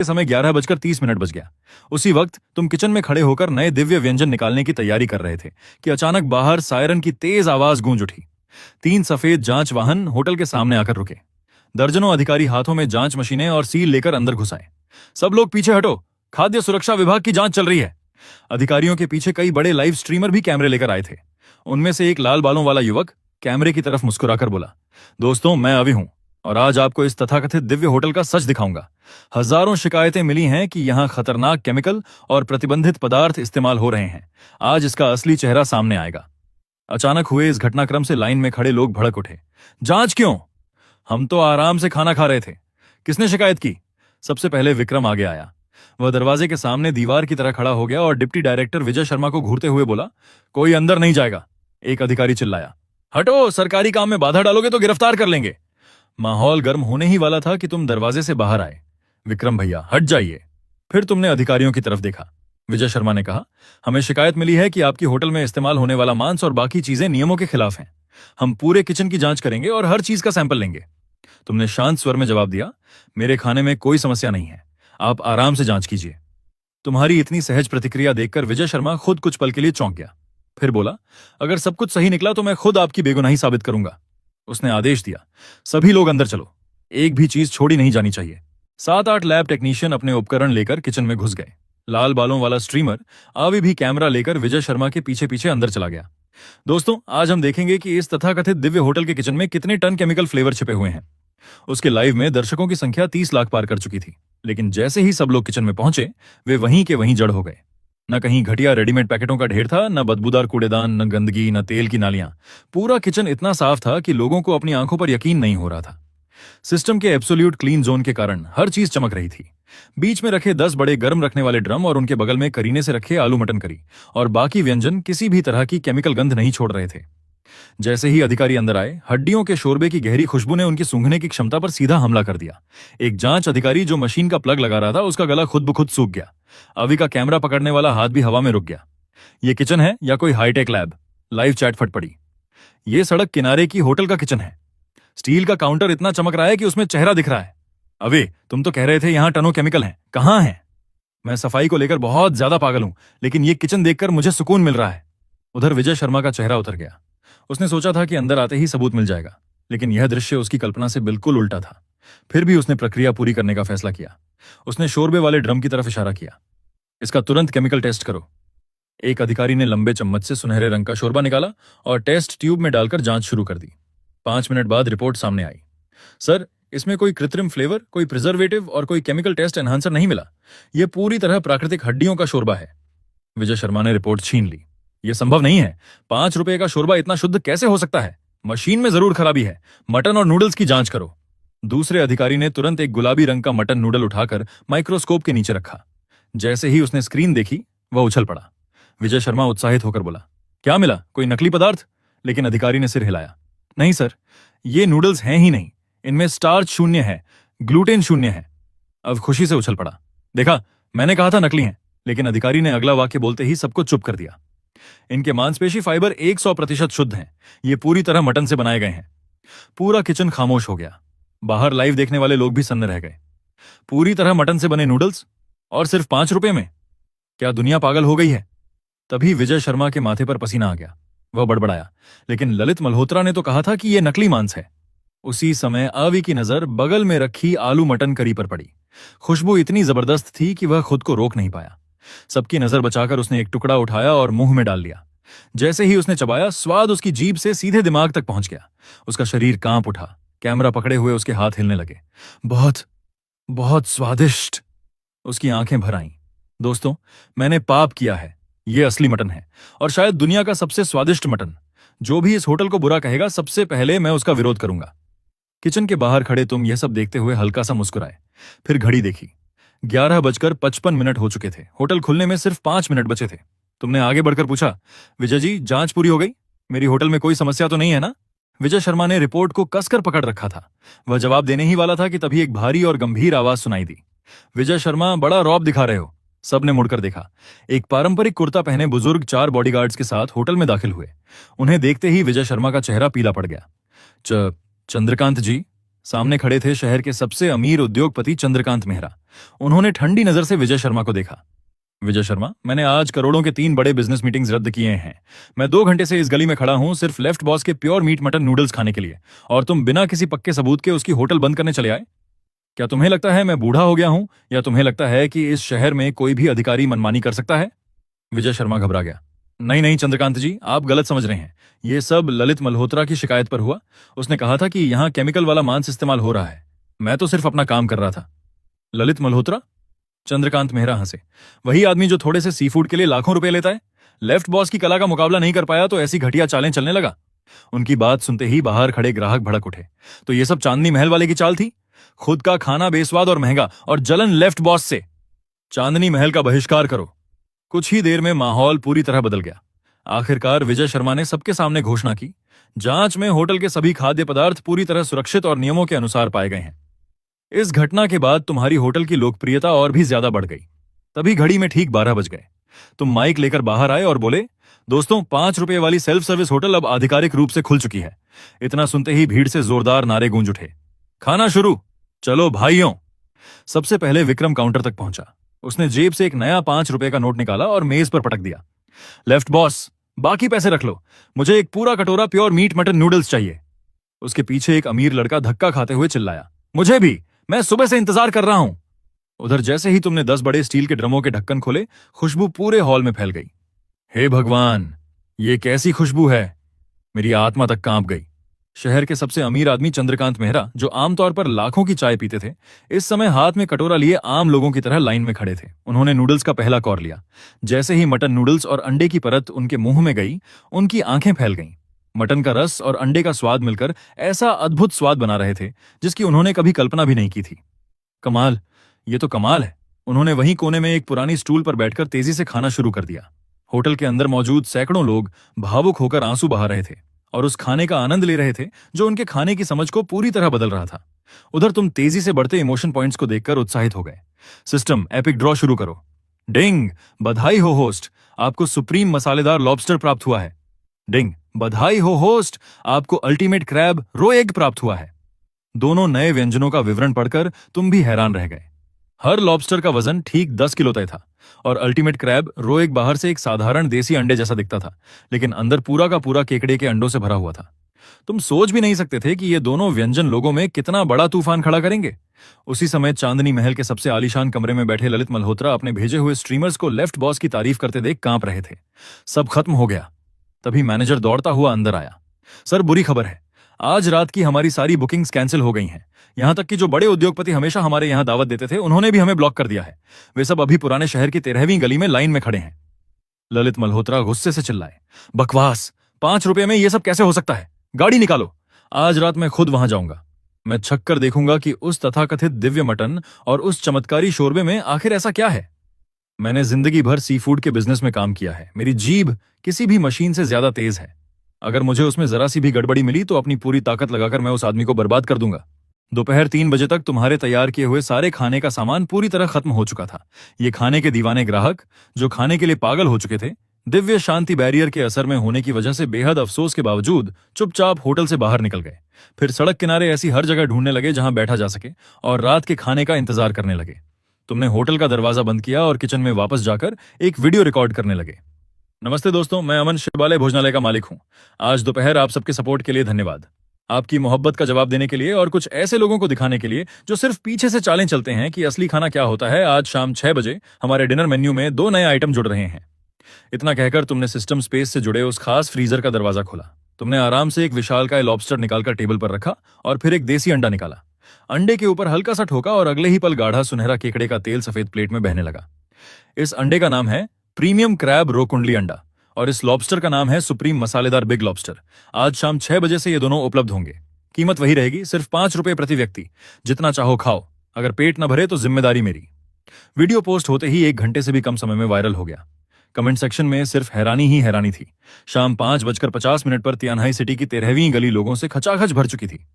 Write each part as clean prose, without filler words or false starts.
समय 11:30 बज गया। उसी वक्त तुम किचन में खड़े होकर नए दिव्य व्यंजन निकालने की तैयारी कर रहे थे कि अचानक बाहर सायरन की तेज आवाज गूंज उठी। 3 सफेद जांच वाहन होटल के सामने आकर रुके। दर्जनों अधिकारी हाथों में जांच मशीनें और सील लेकर अंदर घुस आए। सब लोग पीछे हटो, खाद्य सुरक्षा विभाग की जांच चल रही है। अधिकारियों के पीछे कई बड़े लाइव स्ट्रीमर भी कैमरे लेकर आए थे। उनमें से एक लाल बालों वाला युवक कैमरे की तरफ मुस्कुराकर बोला, दोस्तों मैं अभी हूं और आज आपको इस तथाकथित दिव्य होटल का सच दिखाऊंगा। हजारों शिकायतें मिली हैं कि यहां खतरनाक केमिकल और प्रतिबंधित पदार्थ इस्तेमाल हो रहे हैं। आज इसका असली चेहरा सामने आएगा। अचानक हुए इस घटनाक्रम से लाइन में खड़े लोग भड़क उठे। जांच क्यों? हम तो आराम से खाना खा रहे थे। किसने शिकायत की? सबसे पहले विक्रम आगे आया। वह दरवाजे के सामने दीवार की तरह खड़ा हो गया और डिप्टी डायरेक्टर विजय शर्मा को घूरते हुए बोला, कोई अंदर नहीं जाएगा। एक अधिकारी चिल्लाया, हटो, सरकारी काम में बाधा डालोगे तो गिरफ्तार कर लेंगे। माहौल गर्म होने ही वाला था कि तुम दरवाजे से बाहर आए। विक्रम भैया हट जाइए। फिर तुमने अधिकारियों की तरफ देखा। विजय शर्मा ने कहा, हमें शिकायत मिली है कि आपकी होटल में इस्तेमाल होने वाला मांस और बाकी चीजें नियमों के खिलाफ हैं। हम पूरे किचन की जांच करेंगे और हर चीज का सैंपल लेंगे। तुमने शांत स्वर में जवाब दिया, मेरे खाने में कोई समस्या नहीं है, आप आराम से जांच कीजिए। तुम्हारी इतनी सहज प्रतिक्रिया देखकर विजय शर्मा खुद कुछ पल के लिए चौंक गया। फिर बोला, अगर सब कुछ सही निकला तो मैं खुद आपकी बेगुनाही साबित करूंगा। उसने आदेश दिया, सभी लोग अंदर चलो, एक भी चीज छोड़ी नहीं जानी चाहिए। 7-8 लैब टेक्नीशियन अपने उपकरण लेकर किचन में घुस गए। लाल बालों वाला स्ट्रीमर अभी भी कैमरा लेकर विजय शर्मा के पीछे पीछे अंदर चला गया। दोस्तों, आज हम देखेंगे कि इस तथाकथित दिव्य होटल के किचन में कितने टन केमिकल फ्लेवर छिपे हुए हैं। उसके लाइव में दर्शकों की संख्या 30 लाख पार कर चुकी थी, लेकिन जैसे ही सब लोग किचन में पहुंचे, वे वहीं के वहीं जड़ हो गए। न कहीं घटिया रेडीमेड पैकेटों का ढेर था, न बदबूदार कूड़ेदान, न गंदगी, न तेल की नालियां। पूरा किचन इतना साफ था कि लोगों को अपनी आंखों पर यकीन नहीं हो रहा था। सिस्टम के एब्सोल्यूट क्लीन जोन के कारण हर चीज चमक रही थी। बीच में रखे 10 बड़े गर्म रखने वाले ड्रम और उनके बगल में करीने से रखे आलू मटन करी और बाकी व्यंजन किसी भी तरह की केमिकल गंध नहीं छोड़ रहे थे। जैसे ही अधिकारी अंदर आए, हड्डियों के शोरबे की गहरी खुशबू ने उनकी सूंघने की क्षमता पर सीधा हमला कर दिया। एक जांच अधिकारी जो मशीन का प्लग लगा रहा था, उसका गला खुद ब खुद सूख गया। अभी का कैमरा पकड़ने वाला हाथ भी हवा में रुक गया। ये किचन है या कोई हाईटेक लैब? लाइव चैट फट पड़ी। ये सड़क किनारे की होटल का किचन है। स्टील का काउंटर इतना चमक रहा है कि उसमें चेहरा दिख रहा है। अबे, तुम तो कह रहे थे यहां टनों केमिकल हैं, कहां है? मैं सफाई को लेकर बहुत ज्यादा पागल हूं, लेकिन ये किचन देखकर मुझे सुकून मिल रहा है। उधर विजय शर्मा का चेहरा उतर गया। उसने सोचा था कि अंदर आते ही सबूत मिल जाएगा, लेकिन यह दृश्य उसकी कल्पना से बिल्कुल उल्टा था। फिर भी उसने प्रक्रिया पूरी करने का फैसला किया। उसने शोरबे वाले ड्रम की तरफ इशारा किया, इसका तुरंत केमिकल टेस्ट करो। एक अधिकारी ने लंबे चम्मच से सुनहरे रंग का शोरबा निकाला और टेस्ट ट्यूब में डालकर जांच शुरू कर दी। 5 मिनट बाद रिपोर्ट सामने आई। सर, इसमें कोई कृत्रिम फ्लेवर, कोई प्रिजर्वेटिव और कोई केमिकल टेस्ट एनहांसर नहीं मिला। यह पूरी तरह प्राकृतिक हड्डियों का शोरबा है। विजय शर्मा ने रिपोर्ट छीन ली। यह संभव नहीं है। 5 रुपए का शोरबा इतना शुद्ध कैसे हो सकता है? मशीन में जरूर खराबी है। मटन और नूडल्स की जांच करो। दूसरे अधिकारी ने तुरंत एक गुलाबी रंग का मटन नूडल उठाकर माइक्रोस्कोप के नीचे रखा। जैसे ही उसने स्क्रीन देखी, वह उछल पड़ा। विजय शर्मा उत्साहित होकर बोला, क्या मिला? कोई नकली पदार्थ? लेकिन अधिकारी ने सिर हिलाया। नहीं सर, ये नूडल्स हैं ही नहीं। इनमें स्टार्च शून्य है, ग्लूटेन शून्य है। अब खुशी से उछल पड़ा। देखा, मैंने कहा था नकली हैं। लेकिन अधिकारी ने अगला वाक्य बोलते ही सबको चुप कर दिया। इनके मांसपेशी फाइबर 100% शुद्ध हैं। ये पूरी तरह मटन से बनाए गए हैं। पूरा किचन खामोश हो गया। बाहर लाइव देखने वाले लोग भी सन्न रह गए। पूरी तरह मटन से बने नूडल्स और सिर्फ 5 रुपए में? क्या दुनिया पागल हो गई है? तभी विजय शर्मा के माथे पर पसीना आ गया। वह बड़बड़ाया, लेकिन ललित मल्होत्रा ने तो कहा था कि यह नकली मांस है। उसी समय आवी की नजर बगल में रखी आलू मटन करी पर पड़ी। खुशबू इतनी जबरदस्त थी कि वह खुद को रोक नहीं पाया। सबकी नजर बचाकर उसने एक टुकड़ा उठाया और मुंह में डाल लिया। जैसे ही उसने चबाया, स्वाद उसकी जीभ से सीधे दिमाग तक पहुंच गया। उसका शरीर कांप उठा। कैमरा पकड़े हुए उसके हाथ हिलने लगे। बहुत बहुत स्वादिष्ट। उसकी आंखें भर आईं। दोस्तों, मैंने पाप किया है। यह असली मटन है और शायद दुनिया का सबसे स्वादिष्ट मटन। जो भी इस होटल को बुरा कहेगा, सबसे पहले मैं उसका विरोध करूंगा। किचन के बाहर खड़े तुम यह सब देखते हुए हल्का सा मुस्कुराए। फिर घड़ी देखी। 11:55 हो चुके थे। होटल खुलने में सिर्फ 5 मिनट बचे थे। तुमने आगे बढ़कर पूछा, विजय जी, जांच पूरी हो गई? मेरी होटल में कोई समस्या तो नहीं है ना? विजय शर्मा ने रिपोर्ट को कसकर पकड़ रखा था। वह जवाब देने ही वाला था कि तभी एक भारी और गंभीर आवाज सुनाई दी। विजय शर्मा, बड़ा रौब दिखा रहे हो। सबने मुड़कर देखा। एक पारंपरिक कुर्ता पहने बुजुर्ग 4 बॉडीगार्ड्स के साथ होटल में दाखिल हुए। उन्हें देखते ही विजय शर्मा का चेहरा पीला पड़ गया। चंद्रकांत जी, सामने खड़े थे शहर के सबसे अमीर उद्योगपति चंद्रकांत मेहरा। उन्होंने ठंडी नजर से विजय शर्मा को देखा। विजय शर्मा, मैंने आज करोड़ों के 3 बड़े बिजनेस मीटिंग्स रद्द किए हैं। मैं 2 घंटे से इस गली में खड़ा हूं सिर्फ लेफ्ट बॉस के प्योर मीट मटन नूडल्स खाने के लिए, और तुम बिना किसी पक्के सबूत के उसकी होटल बंद करने चले आए। क्या तुम्हें लगता है मैं बूढ़ा हो गया हूं, या तुम्हें लगता है कि इस शहर में कोई भी अधिकारी मनमानी कर सकता है? विजय शर्मा घबरा गया। नहीं नहीं चंद्रकांत जी, आप गलत समझ रहे हैं। ये सब ललित मल्होत्रा की शिकायत पर हुआ। उसने कहा था कि यहाँ केमिकल वाला मांस इस्तेमाल हो रहा है। मैं तो सिर्फ अपना काम कर रहा था। ललित मल्होत्रा? चंद्रकांत मेहरा हंसे। वही आदमी जो थोड़े से सी फूड के लिए लाखों रुपए लेता है। लेफ्ट बॉस की कला का मुकाबला नहीं कर पाया तो ऐसी घटिया चालें चलने लगा। उनकी बात सुनते ही बाहर खड़े ग्राहक भड़क उठे। तो ये सब चांदनी महल वाले की चाल थी? खुद का खाना बेस्वाद और महंगा, और जलन लेफ्ट बॉस से। चांदनी महल का बहिष्कार करो। कुछ ही देर में माहौल पूरी तरह बदल गया। आखिरकार विजय शर्मा ने सबके सामने घोषणा की, जांच में होटल के सभी खाद्य पदार्थ पूरी तरह सुरक्षित और नियमों के अनुसार पाए गए हैं। इस घटना के बाद तुम्हारी होटल की लोकप्रियता और भी ज्यादा बढ़ गई। तभी घड़ी में ठीक 12 बज गए। तुम माइक लेकर बाहर आए और बोले, दोस्तों, 5 रुपए वाली सेल्फ सर्विस होटल अब आधिकारिक रूप से खुल चुकी है। इतना सुनते ही भीड़ से जोरदार नारे गूंज उठे। खाना शुरू, चलो भाइयों। सबसे पहले विक्रम काउंटर तक पहुंचा। उसने जेब से एक नया 5 रुपए का नोट निकाला और मेज पर पटक दिया। लेफ्ट बॉस, बाकी पैसे रख लो, मुझे एक पूरा कटोरा प्योर मीट मटन नूडल्स चाहिए। उसके पीछे एक अमीर लड़का धक्का खाते हुए चिल्लाया, मुझे भी, मैं सुबह से इंतजार कर रहा हूं। उधर जैसे ही तुमने 10 बड़े स्टील के ड्रमों के ढक्कन खोले, खुशबू पूरे हॉल में फैल गई। हे भगवान, ये कैसी खुशबू है! मेरी आत्मा तक कांप गई। शहर के सबसे अमीर आदमी चंद्रकांत मेहरा, जो आमतौर पर लाखों की चाय पीते थे, इस समय हाथ में कटोरा लिए आम लोगों की तरह लाइन में खड़े थे। उन्होंने नूडल्स का पहला कौर लिया। जैसे ही मटन नूडल्स और अंडे की परत उनके मुंह में गई, उनकी आंखें फैल गईं। मटन का रस और अंडे का स्वाद मिलकर ऐसा अद्भुत स्वाद बना रहे थे जिसकी उन्होंने कभी कल्पना भी नहीं की थी। कमाल, ये तो कमाल है। उन्होंने वहीं कोने में एक पुरानी स्टूल पर बैठकर तेजी से खाना शुरू कर दिया। होटल के अंदर मौजूद सैकड़ों लोग भावुक होकर आंसू बहा रहे थे और उस खाने का आनंद ले रहे थे जो उनके खाने की समझ को पूरी तरह बदल रहा था। उधर तुम तेजी से बढ़ते इमोशन पॉइंट्स को देखकर उत्साहित हो गए। सिस्टम, एपिक ड्रॉ शुरू करो। डिंग, बधाई हो होस्ट, आपको सुप्रीम मसालेदार लॉबस्टर प्राप्त हुआ है। डिंग, बधाई हो होस्ट, आपको अल्टीमेट क्रैब रो एग प्राप्त हुआ है। दोनों नए व्यंजनों का विवरण पढ़कर तुम भी हैरान रह गए। हर लॉबस्टर का वजन ठीक 10 किलो तय था, और अल्टीमेट क्रैब रो एग बाहर से एक साधारण देसी अंडे जैसा दिखता था, लेकिन अंदर पूरा का पूरा केकड़े के अंडों से भरा हुआ था। तुम सोच भी नहीं सकते थे कि ये दोनों व्यंजन लोगों में कितना बड़ा तूफान खड़ा करेंगे। उसी समय चांदनी महल के सबसे आलीशान कमरे में बैठे ललित मल्होत्रा अपने भेजे हुए स्ट्रीमर्स को लेफ्ट बॉस की तारीफ करते देख कांप रहे थे। सब खत्म हो गया। तभी मैनेजर दौड़ता हुआ अंदर आया। सर, बुरी खबर है, आज रात की हमारी सारी बुकिंग्स कैंसिल हो गई हैं। यहां तक कि जो बड़े उद्योगपति हमेशा हमारे यहां दावत देते थे, उन्होंने भी हमें ब्लॉक कर दिया है। वे सब अभी पुराने शहर की 13वीं गली में लाइन में खड़े हैं। ललित मल्होत्रा गुस्से से चिल्लाए, बकवास! 5 रुपए में यह सब कैसे हो सकता है? गाड़ी निकालो, आज रात मैं खुद वहां जाऊंगा। मैं छक कर देखूंगा कि उस तथाकथित दिव्य मटन और उस चमत्कारी शोरबे में आखिर ऐसा क्या है। मैंने जिंदगी भर सी फूड के बिजनेस में काम किया है। मेरी जीभ किसी भी मशीन से ज्यादा तेज है। अगर मुझे उसमें जरा सी भी गड़बड़ी मिली तो अपनी पूरी ताकत लगाकर मैं उस आदमी को बर्बाद कर दूंगा। दोपहर 3 बजे तक तुम्हारे तैयार किए हुए सारे खाने का सामान पूरी तरह खत्म हो चुका था। ये खाने के दीवाने ग्राहक, जो खाने के लिए पागल हो चुके थे, दिव्य शांति बैरियर के असर में होने की वजह से बेहद अफसोस के बावजूद चुपचाप होटल से बाहर निकल गए। फिर सड़क किनारे ऐसी हर जगह ढूंढने लगे जहां बैठा जा सके, और रात के खाने का इंतजार करने लगे। तुमने होटल का दरवाजा बंद किया और किचन में वापस जाकर एक वीडियो रिकॉर्ड करने लगे। नमस्ते दोस्तों, मैं अमन शिवालय भोजनालय का मालिक हूं। आज दोपहर आप सबके सपोर्ट के लिए धन्यवाद। आपकी मोहब्बत का जवाब देने के लिए और कुछ ऐसे लोगों को दिखाने के लिए जो सिर्फ पीछे से चालें चलते हैं कि असली खाना क्या होता है, आज शाम 6 बजे हमारे डिनर मेन्यू में 2 नए आइटम जुड़ रहे हैं। इतना कहकर तुमने सिस्टम स्पेस से जुड़े उस खास फ्रीजर का दरवाजा खोला। तुमने आराम से एक विशालकाय लॉबस्टर निकालकर टेबल पर रखा और फिर एक देसी अंडा निकाला। अंडे के ऊपर हल्का सा ठोका और अगले ही पल गाढ़ा सुनहरा केकड़े का तेल सफेद प्लेट में बहने लगा। इस अंडे का नाम है प्रीमियम क्रैब रो कुंडली अंडा, और इस लॉबस्टर का नाम है सुप्रीम मसालेदार बिग लॉबस्टर। आज शाम 6 बजे से ये दोनों उपलब्ध होंगे। कीमत वही रहेगी, सिर्फ 5 रुपए प्रति व्यक्ति। जितना चाहो खाओ, अगर पेट न भरे तो जिम्मेदारी मेरी। वीडियो पोस्ट होते ही 1 घंटे से भी कम समय में वायरल हो गया। कमेंट सेक्शन में सिर्फ हैरानी ही हैरानी थी। शाम 5:50 पर तियानहाई सिटी की 13वीं गली लोगों से खचाखच भर चुकी थी।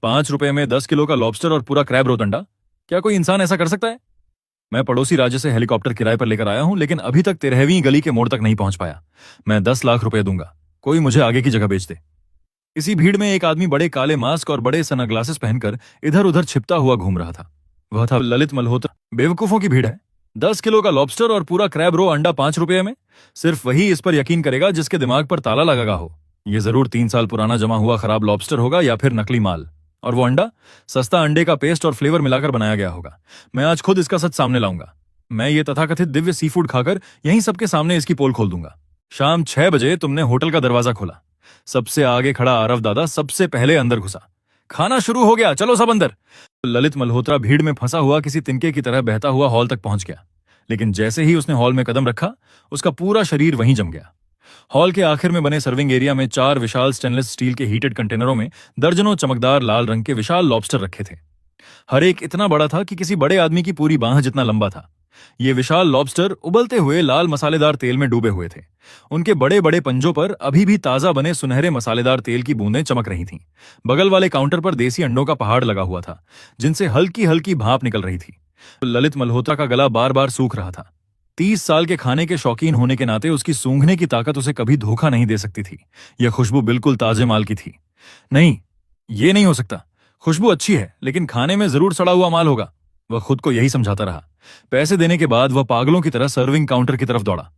5 रुपए में 10 किलो का लॉबस्टर और पूरा क्रैब रोत अंडा, क्या कोई इंसान ऐसा कर सकता है? मैं पड़ोसी राज्य से हेलीकॉप्टर किराए पर लेकर आया हूं, लेकिन अभी तक 13वीं गली के मोड़ तक नहीं पहुंच पाया। मैं 10 लाख रुपए दूंगा, कोई मुझे आगे की जगह बेच दे। इसी भीड़ में एक आदमी बड़े काले मास्क और बड़े सनग्लासेस पहनकर इधर उधर छिपता हुआ घूम रहा था। वह था ललित मल्होत्रा। बेवकूफों की भीड़ है। 10 किलो का लॉबस्टर और पूरा क्रैब रो अंडा 5 रुपए में। सिर्फ वही इस पर यकीन करेगा जिसके दिमाग पर ताला लगा हो। ये जरूर 3 साल पुराना जमा हुआ खराब लॉबस्टर होगा या फिर नकली माल। और वो अंडा सस्ता अंडे का पेस्ट और फ्लेवर मिलाकर बनाया गया होगा। मैं आज खुद इसका सच सामने लाऊंगा। मैं ये तथाकथित दिव्य सी फूड खाकर यहीं सबके सामने इसकी पोल खोल दूंगा। शाम 6 बजे तुमने होटल का दरवाजा खोला। सबसे आगे खड़ा आरव दादा सबसे पहले अंदर घुसा। खाना शुरू हो गया, चलो सब अंदर। ललित मल्होत्रा भीड़ में फंसा हुआ किसी तिनके की तरह बहता हुआ हॉल तक पहुंच गया। लेकिन जैसे ही उसने हॉल में कदम रखा, उसका पूरा शरीर वहीं जम गया। हॉल के आखिर में बने सर्विंग एरिया में 4 विशाल स्टेनलेस स्टील के हीटेड कंटेनरों में दर्जनों चमकदार लाल रंग के विशाल लॉबस्टर रखे थे। हर एक इतना बड़ा था कि किसी बड़े आदमी की पूरी बांह जितना लंबा था। ये विशाल लॉबस्टर उबलते हुए लाल मसालेदार तेल में डूबे हुए थे। उनके बड़े बड़े पंजों पर अभी भी ताजा बने सुनहरे मसालेदार तेल की बूंदें चमक रही थीं। बगल वाले काउंटर पर देसी अंडों का पहाड़ लगा हुआ था, जिनसे हल्की हल्की भाप निकल रही थी। ललित मल्होत्रा का गला बार बार सूख रहा था। 30 साल के खाने के शौकीन होने के नाते उसकी सूंघने की ताकत उसे कभी धोखा नहीं दे सकती थी। यह खुशबू बिल्कुल ताजे माल की थी। नहीं, ये नहीं हो सकता। खुशबू अच्छी है, लेकिन खाने में जरूर सड़ा हुआ माल होगा। वह खुद को यही समझाता रहा। पैसे देने के बाद वह पागलों की तरह सर्विंग काउंटर की तरफ दौड़ा।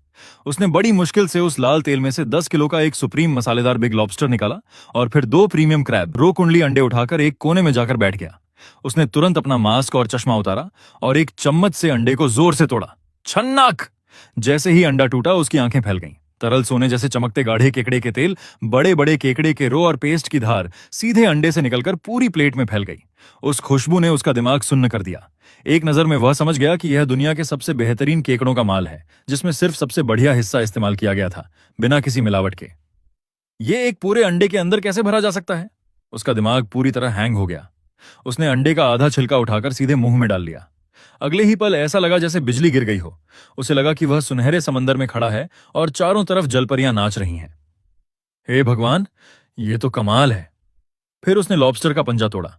उसने बड़ी मुश्किल से उस लाल तेल में से 10 किलो का एक सुप्रीम मसालेदार बिग लॉबस्टर निकाला और फिर 2 प्रीमियम क्रैब रो कुंडली अंडे उठाकर एक कोने में जाकर बैठ गया। उसने तुरंत अपना मास्क और चश्मा उतारा और एक चम्मच से अंडे को जोर से तोड़ा। छन्नाक! जैसे ही अंडा टूटा, उसकी आंखें फैल गईं। तरल सोने जैसे चमकते गाढ़े केकड़े के तेल, बड़े बड़े केकड़े के रो और पेस्ट की धार सीधे अंडे से निकलकर पूरी प्लेट में फैल गई। उस खुशबू ने उसका दिमाग सुन्न कर दिया। एक नजर में वह समझ गया कि यह दुनिया के सबसे बेहतरीन केकड़ों का माल है, जिसमें सिर्फ सबसे बढ़िया हिस्सा इस्तेमाल किया गया था, बिना किसी मिलावट के। ये एक पूरे अंडे के अंदर कैसे भरा जा सकता है? उसका दिमाग पूरी तरह हैंग हो गया। उसने अंडे का आधा छिलका उठाकर सीधे मुंह में डाल लिया। अगले ही पल ऐसा लगा जैसे बिजली गिर गई हो। उसे लगा कि वह सुनहरे समंदर में खड़ा है और चारों तरफ जलपरियां नाच रही हैं। हे भगवान, ये तो कमाल है। फिर उसने लॉबस्टर का पंजा तोड़ा।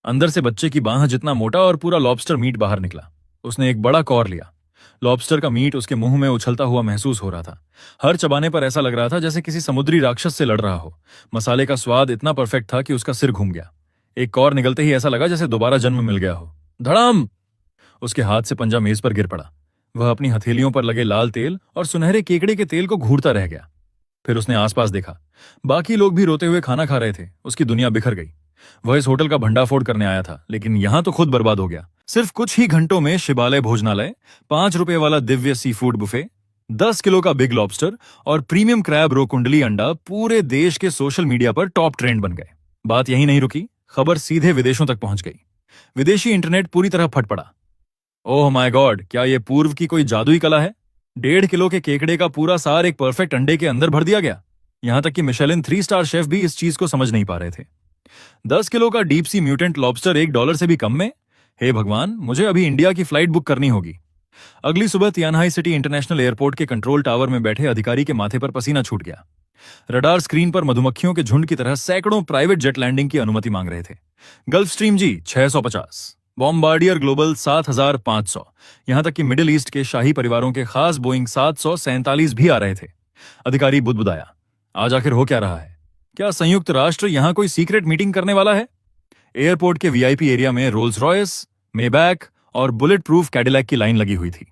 अंदर से बच्चे की बांह जितना मोटा और पूरा लॉबस्टर मीट बाहर निकला। उसने एक बड़ा कौर लिया। लॉबस्टर का मीट उसके मुंह में उछलता हुआ महसूस हो रहा था। हर चबाने पर ऐसा लग रहा था जैसे किसी समुद्री राक्षस से लड़ रहा हो। मसाले का स्वाद इतना परफेक्ट था कि उसका सिर घूम गया। एक कौर निगलते ही ऐसा लगा जैसे दोबारा जन्म मिल गया हो। धड़ाम! उसके हाथ से पंजा मेज पर गिर पड़ा। वह अपनी हथेलियों पर लगे लाल तेल और सुनहरे केकड़े के तेल को घूरता रह गया। फिर उसने आसपास देखा। बाकी लोग भी रोते हुए खाना खा रहे थे। उसकी दुनिया बिखर गई। वह इस होटल का भंडाफोड़ करने आया था, लेकिन यहां तो खुद बर्बाद हो गया। सिर्फ कुछ ही घंटों में शिवालय भोजनालय, 5 रुपए वाला Divya sea food buffet, 10 kilo का बिग लॉबस्टर और प्रीमियम क्रैब रो कुंडली अंडा पूरे देश के सोशल मीडिया पर टॉप ट्रेंड बन गए। बात यहीं नहीं रुकी, खबर सीधे विदेशों तक पहुंच गई। विदेशी इंटरनेट पूरी तरह फट पड़ा। ओह माय गॉड, क्या यह पूर्व की कोई जादुई कला है? 1.5 किलो के केकड़े का पूरा सार एक परफेक्ट अंडे के अंदर भर दिया गया। यहां तक कि मिशेलिन 3 स्टार शेफ भी इस चीज को समझ नहीं पा रहे थे। 10 किलो का डीप सी म्यूटेंट लॉबस्टर $1 से भी कम में? हे भगवान, मुझे अभी इंडिया की फ्लाइट बुक करनी होगी। अगली सुबह तियानहाई सिटी इंटरनेशनल एयरपोर्ट के कंट्रोल टावर में बैठे अधिकारी के माथे पर पसीना छूट गया। रडार स्क्रीन पर मधुमक्खियों के झुंड की तरह सैकड़ों प्राइवेट जेट लैंडिंग की अनुमति मांग रहे थे। गल्फ स्ट्रीम जी 650, बॉम्बार्डियर ग्लोबल 7500, यहां तक कि मिडिल ईस्ट के शाही परिवारों के खास बोइंग 747 भी आ रहे थे। अधिकारी बुदबुदाया, आज आखिर हो क्या रहा है? क्या संयुक्त राष्ट्र यहां कोई सीक्रेट मीटिंग करने वाला है? एयरपोर्ट के वीआईपी एरिया में रोल्स रॉयस, मेबैक और बुलेट प्रूफ कैडिलैक की लाइन लगी हुई थी।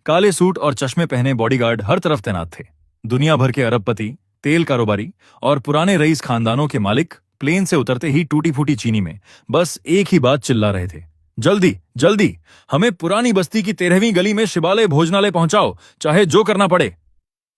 काले सूट और चश्मे पहने बॉडीगार्ड हर तरफ तैनात थे। दुनिया भर के अरबपति, तेल कारोबारी और पुराने रईस खानदानों के मालिक प्लेन से उतरते ही टूटी फूटी चीनी में बस एक ही बात चिल्ला रहे थे, जल्दी जल्दी हमें पुरानी बस्ती की 13वीं गली में शिवालय भोजनालय पहुंचाओ, चाहे जो करना पड़े।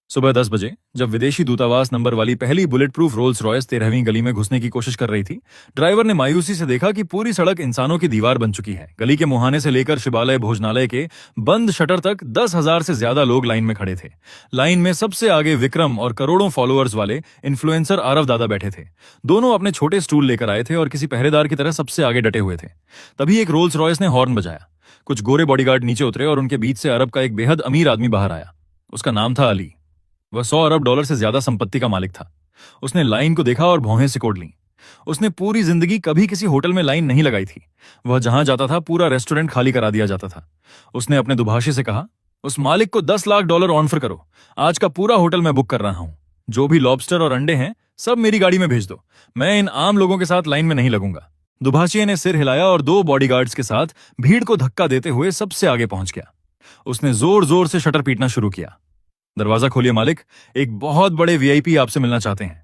सुबह 10 बजे जब विदेशी दूतावास नंबर वाली पहली बुलेट प्रूफ रोल्स रॉयस 13वीं गली में घुसने की कोशिश कर रही थी, ड्राइवर ने मायूसी से देखा कि पूरी सड़क इंसानों की दीवार बन चुकी है। गली के मुहाने से लेकर शिवालय भोजनालय के बंद शटर तक 10,000 से ज्यादा लोग लाइन में खड़े थे। लाइन में सबसे आगे विक्रम और करोड़ों फॉलोअर्स वाले इन्फ्लुएंसर आरव दादा बैठे थे। दोनों अपने छोटे स्टूल लेकर आए थे और किसी पहरेदार की तरह सबसे आगे डटे हुए थे। तभी एक रोल्स रॉयस ने हॉर्न बजाया। कुछ गोरे बॉडीगार्ड नीचे उतरे और उनके बीच से अरब का एक बेहद अमीर आदमी बाहर आया। उसका नाम था अली। वह $100 अरब से ज्यादा संपत्ति का मालिक था। उसने लाइन को देखा और भौहें सिकोड़ लीं। उसने पूरी जिंदगी कभी किसी होटल में लाइन नहीं लगाई थी। वह जहां जाता था पूरा रेस्टोरेंट खाली करा दिया जाता था। उसने अपने दुभाषी से कहा, उस मालिक को $10 लाख ऑफर करो। आज का पूरा होटल मैं बुक कर रहा हूं। जो भी लॉबस्टर और अंडे हैं सब मेरी गाड़ी में भेज दो, मैं इन आम लोगों के साथ लाइन में नहीं लगूंगा। दुभाषिए ने सिर हिलाया और 2 बॉडीगार्ड्स के साथ भीड़ को धक्का देते हुए सबसे आगे पहुंच गया। उसने जोर जोर से शटर पीटना शुरू किया। दरवाजा खोलिए मालिक, एक बहुत बड़े वीआईपी आपसे मिलना चाहते हैं।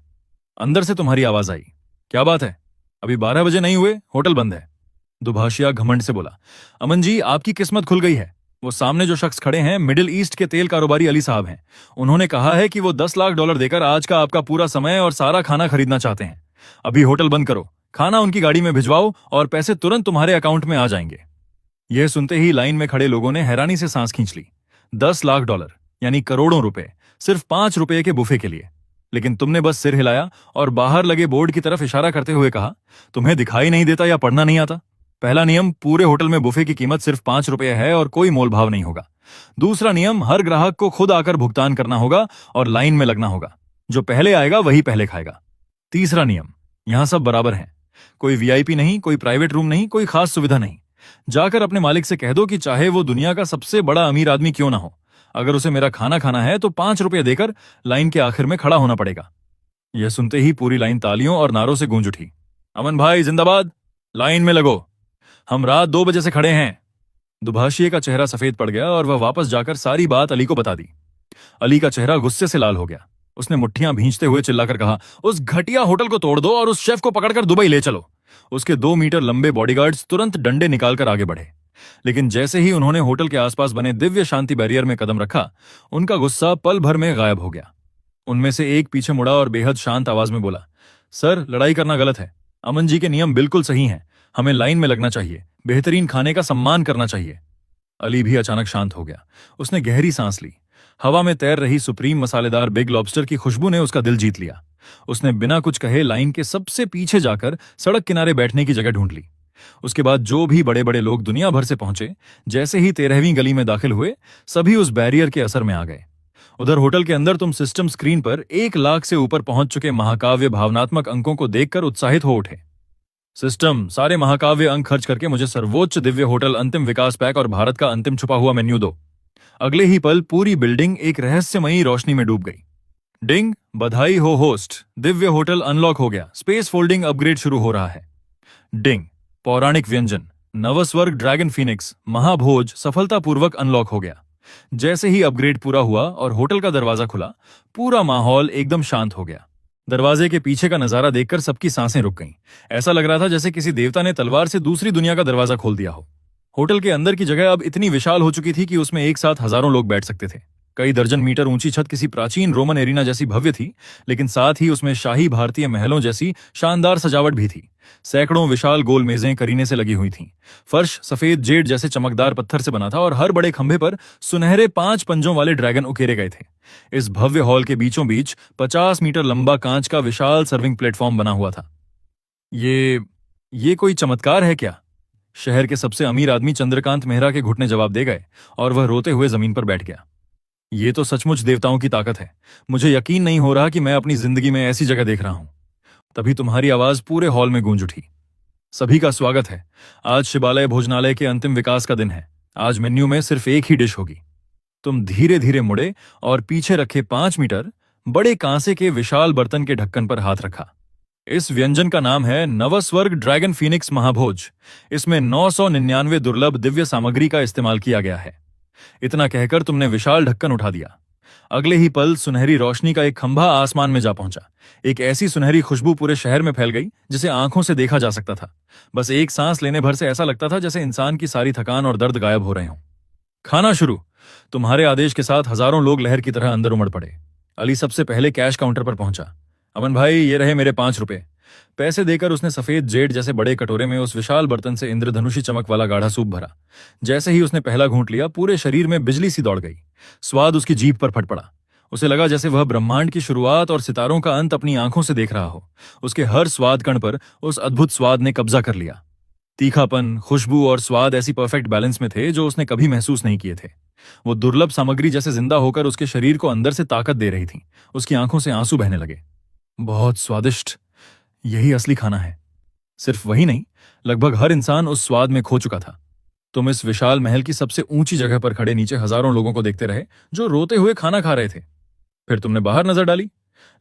अंदर से तुम्हारी आवाज आई, क्या बात है, अभी 12 बजे नहीं हुए, होटल बंद है। दुभाषिया घमंड से बोला, अमन जी आपकी किस्मत खुल गई है। वो सामने जो शख्स खड़े हैं मिडिल ईस्ट के तेल कारोबारी अली साहब हैं। उन्होंने कहा है कि वो 10 लाख डॉलर देकर आज का आपका पूरा समय और सारा खाना खरीदना चाहते हैं। अभी होटल बंद करो, खाना उनकी गाड़ी में भिजवाओ और पैसे तुरंत तुम्हारे अकाउंट में आ जाएंगे। यह सुनते ही लाइन में खड़े लोगों ने हैरानी से सांस खींच ली। 10 लाख डॉलर यानी करोड़ों रुपए सिर्फ 5 रुपए के बुफे के लिए। लेकिन तुमने बस सिर हिलाया और बाहर लगे बोर्ड की तरफ इशारा करते हुए कहा, तुम्हें दिखाई नहीं देता या पढ़ना नहीं आता? पहला नियम, पूरे होटल में बुफे की कीमत सिर्फ 5 रुपए है और कोई मोलभाव नहीं होगा। दूसरा नियम, हर ग्राहक को खुद आकर भुगतान करना होगा और लाइन में लगना होगा। जो पहले आएगा वही पहले खाएगा। तीसरा नियम, यहां सब बराबर हैं। कोई वीआईपी नहीं, कोई प्राइवेट रूम नहीं, कोई खास सुविधा नहीं। जाकर अपने मालिक से कह दो कि चाहे वो दुनिया का सबसे बड़ा अमीर आदमी क्यों ना हो, अगर उसे मेरा खाना खाना है तो 5 रुपए देकर लाइन के आखिर में खड़ा होना पड़ेगा। यह सुनते ही पूरी लाइन तालियों और नारों से गूंज उठी। अमन भाई जिंदाबाद, लाइन में लगो, हम रात 2 बजे से खड़े हैं। दुभाषिए का चेहरा सफेद पड़ गया और वह वापस जाकर सारी बात अली को बता दी। अली का चेहरा गुस्से से लाल हो गया। उसने मुट्ठियां भींचते हुए चिल्लाकर कहा, उस घटिया होटल को तोड़ दो और उस शेफ को पकड़कर दुबई ले चलो। उसके 2 मीटर लंबे बॉडीगार्ड्स तुरंत डंडे निकालकर आगे बढ़े। लेकिन जैसे ही उन्होंने होटल के आसपास बने दिव्य शांति बैरियर में कदम रखा, उनका गुस्सा पल भर में गायब हो गया। उनमें से एक पीछे मुड़ा और बेहद शांत आवाज में बोला, सर लड़ाई करना गलत है। अमन जी के नियम बिल्कुल सही हैं। हमें लाइन में लगना चाहिए, बेहतरीन खाने का सम्मान करना चाहिए। अली भी अचानक शांत हो गया। उसने गहरी सांस ली। हवा में तैर रही सुप्रीम मसालेदार बिग लॉबस्टर की खुशबू ने उसका दिल जीत लिया। उसने बिना कुछ कहे लाइन के सबसे पीछे जाकर सड़क किनारे बैठने की जगह ढूंढ ली। उसके बाद जो भी बड़े बड़े लोग दुनिया भर से पहुंचे, जैसे ही 13वीं गली में दाखिल हुए, सभी उस बैरियर के असर में आ गए। उधर होटल के अंदर तुम सिस्टम स्क्रीन पर 1 लाख से ऊपर पहुंच चुके महाकाव्य भावनात्मक अंकों को देखकर उत्साहित हो उठे। सिस्टम, सारे महाकाव्य अंक खर्च करके मुझे सर्वोच्च दिव्य होटल अंतिम विकास पैक और भारत का अंतिम छुपा हुआ मेन्यू दो। अगले ही पल पूरी बिल्डिंग एक रहस्यमयी रोशनी में डूब गई। डिंग, बधाई हो होस्ट, दिव्य होटल अनलॉक हो गया, स्पेस फोल्डिंग अपग्रेड शुरू हो रहा है। डिंग, पौराणिक व्यंजन नवस्वर्ग ड्रैगन फीनिक्स महाभोज सफलतापूर्वक अनलॉक हो गया। जैसे ही अपग्रेड पूरा हुआ और होटल का दरवाजा खुला, पूरा माहौल एकदम शांत हो गया। दरवाजे के पीछे का नजारा देखकर सबकी सांसें रुक गईं। ऐसा लग रहा था जैसे किसी देवता ने तलवार से दूसरी दुनिया का दरवाजा खोल दिया हो। होटल के अंदर की जगह अब इतनी विशाल हो चुकी थी कि उसमें एक साथ हजारों लोग बैठ सकते थे। कई दर्जन मीटर ऊंची छत किसी प्राचीन रोमन एरिना जैसी भव्य थी, लेकिन साथ ही उसमें शाही भारतीय महलों जैसी शानदार सजावट भी थी। सैकड़ों विशाल गोल मेजें करीने से लगी हुई थीं। फर्श सफेद जेड जैसे चमकदार पत्थर से बना था और हर बड़े खंभे पर सुनहरे 5 पंजों वाले ड्रैगन उकेरे गए थे। इस भव्य हॉल के बीचों बीच 50 मीटर लंबा कांच का विशाल सर्विंग प्लेटफॉर्म बना हुआ था। ये कोई चमत्कार है क्या? शहर के सबसे अमीर आदमी चंद्रकांत मेहरा के घुटने जवाब दे गए और वह रोते हुए जमीन पर बैठ गया। ये तो सचमुच देवताओं की ताकत है। मुझे यकीन नहीं हो रहा कि मैं अपनी जिंदगी में ऐसी जगह देख रहा हूं। तभी तुम्हारी आवाज पूरे हॉल में गूंज उठी। सभी का स्वागत है। आज शिवालय भोजनालय के अंतिम विकास का दिन है। आज मेन्यू में सिर्फ एक ही डिश होगी। तुम धीरे धीरे मुड़े और पीछे रखे 5 मीटर बड़े कांसे के विशाल बर्तन के ढक्कन पर हाथ रखा। इस व्यंजन का नाम है नवस्वर्ग ड्रैगन फीनिक्स महाभोज। इसमें 999 दुर्लभ दिव्य सामग्री का इस्तेमाल किया गया है। इतना कहकर तुमने विशाल ढक्कन उठा दिया। अगले ही पल सुनहरी रोशनी का एक खंभा आसमान में जा पहुंचा। एक ऐसी सुनहरी खुशबू पूरे शहर में फैल गई जिसे आंखों से देखा जा सकता था। बस एक सांस लेने भर से ऐसा लगता था जैसे इंसान की सारी थकान और दर्द गायब हो रहे हों। खाना शुरू। तुम्हारे आदेश के साथ हजारों लोग लहर की तरह अंदर उमड़ पड़े। अली सबसे पहले कैश काउंटर पर पहुंचा। अमन भाई, ये रहे मेरे 5 रुपए। पैसे देकर उसने सफेद जेड जैसे बड़े कटोरे में उस विशाल बर्तन से इंद्रधनुषी चमक वाला गाढ़ा सूप भरा। जैसे ही उसने पहला घूंट लिया, पूरे शरीर में बिजली सी दौड़ गई। स्वाद उसकी जीभ पर फट पड़ा। उसे लगा जैसे वह ब्रह्मांड की शुरुआत और सितारों का अंत अपनी आंखों से देख रहा हो। उसके हर स्वाद कण पर उस अद्भुत स्वाद ने कब्जा कर लिया। तीखापन, खुशबू और स्वाद ऐसी परफेक्ट बैलेंस में थे जो उसने कभी महसूस नहीं किए थे। वो दुर्लभ सामग्री जैसे जिंदा होकर उसके शरीर को अंदर से ताकत दे रही थी। उसकी आंखों से आंसू बहने लगे। बहुत स्वादिष्ट, यही असली खाना है। सिर्फ वही नहीं, लगभग हर इंसान उस स्वाद में खो चुका था। तुम इस विशाल महल की सबसे ऊंची जगह पर खड़े नीचे हजारों लोगों को देखते रहे जो रोते हुए खाना खा रहे थे। फिर तुमने बाहर नजर डाली।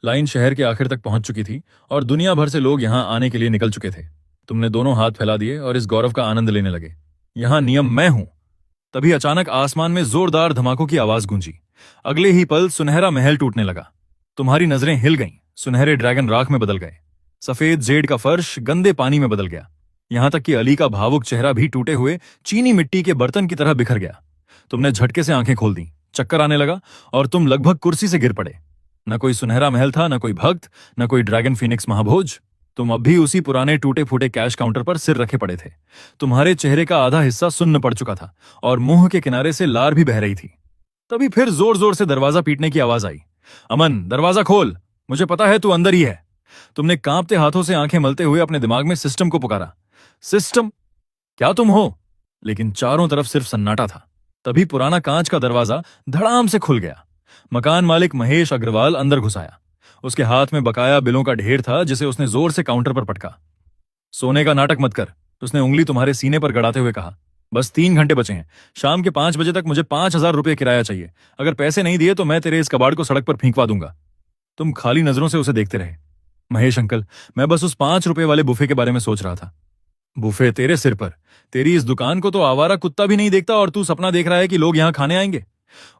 लाइन शहर के आखिर तक पहुंच चुकी थी और दुनिया भर से लोग यहां आने के लिए निकल चुके थे। तुमने दोनों हाथ फैला दिए और इस गौरव का आनंद लेने लगे। यहां नियम मैं हूं। तभी अचानक आसमान में जोरदार धमाकों की आवाज गूंजी। अगले ही पल सुनहरा महल टूटने लगा। तुम्हारी नजरें हिल गईं। सुनहरे ड्रैगन राख में बदल गए। सफेद जेड का फर्श गंदे पानी में बदल गया। यहां तक कि अली का भावुक चेहरा भी टूटे हुए चीनी मिट्टी के बर्तन की तरह बिखर गया। तुमने झटके से आंखें खोल दी, चक्कर आने लगा और तुम लगभग कुर्सी से गिर पड़े। न कोई सुनहरा महल था, न कोई भक्त, न कोई ड्रैगन फीनिक्स महाभोज। तुम अब भी उसी पुराने टूटे फूटे कैश काउंटर पर सिर रखे पड़े थे। तुम्हारे चेहरे का आधा हिस्सा सुन्न पड़ चुका था और मुंह के किनारे से लार भी बह रही थी। तभी फिर जोर जोर से दरवाजा पीटने की आवाज आई। अमन, दरवाजा खोल, मुझे पता है तू अंदर ही है। तुमने कांपते हाथों से आंखें मलते हुए अपने दिमाग में सिस्टम को पुकारा। सिस्टम, क्या तुम हो? लेकिन चारों तरफ सिर्फ सन्नाटा था। तभी पुराना कांच का दरवाजा धड़ाम से खुल गया। मकान मालिक महेश अग्रवाल अंदर घुस आया। उसके हाथ में बकाया बिलों का ढेर था जिसे उसने जोर से काउंटर पर पटका। सोने का नाटक मत कर, उसने उंगली तुम्हारे सीने पर गड़ाते हुए कहा। बस 3 घंटे बचे हैं। शाम के 5 बजे तक मुझे 5,000 रुपये किराया चाहिए। अगर पैसे नहीं दिए तो मैं तेरे इस कबाड़ को सड़क पर फेंकवा दूंगा। तुम खाली नजरों से उसे देखते रहे। महेश अंकल, मैं बस उस 5 रुपए वाले बुफे के बारे में सोच रहा था। बुफे तेरे सिर पर। तेरी इस दुकान को तो आवारा कुत्ता भी नहीं देखता और तू सपना देख रहा है कि लोग यहां खाने आएंगे।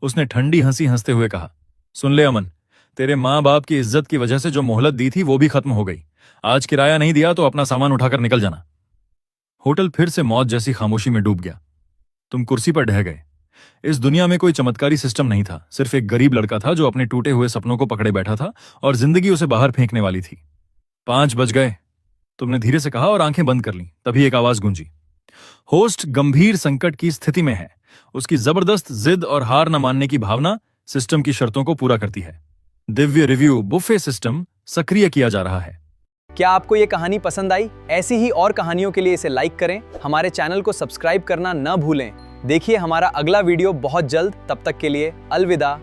उसने ठंडी हंसी हंसते हुए कहा। सुन ले अमन, तेरे माँ बाप की इज्जत की वजह से जो मोहलत दी थी वो भी खत्म हो गई। आज किराया नहीं दिया तो अपना सामान उठाकर निकल जाना। होटल फिर से मौत जैसी खामोशी में डूब गया। तुम कुर्सी पर ढह गए। इस दुनिया में कोई चमत्कारी सिस्टम नहीं था, सिर्फ एक गरीब लड़का था जो अपने टूटे हुए सपनों को पकड़े बैठा था और जिंदगी उसे बाहर फेंकने वाली थी। 5 बज गए, तुमने धीरे से कहा और आंखें बंद कर लीं। तभी एक आवाज गूंजी। होस्ट गंभीर संकट की स्थिति में है। उसकी जबरदस्त जिद और हार न मानने की भावना सिस्टम की शर्तों को पूरा करती है। दिव्य रिव्यू बुफे सिस्टम सक्रिय किया जा रहा है। क्या आपको ये कहानी पसंद आई? ऐसी ही और कहानियों के लिए इसे लाइक करें, हमारे चैनल को सब्सक्राइब करना न भूलें। देखिए हमारा अगला वीडियो बहुत जल्द। तब तक के लिए अलविदा।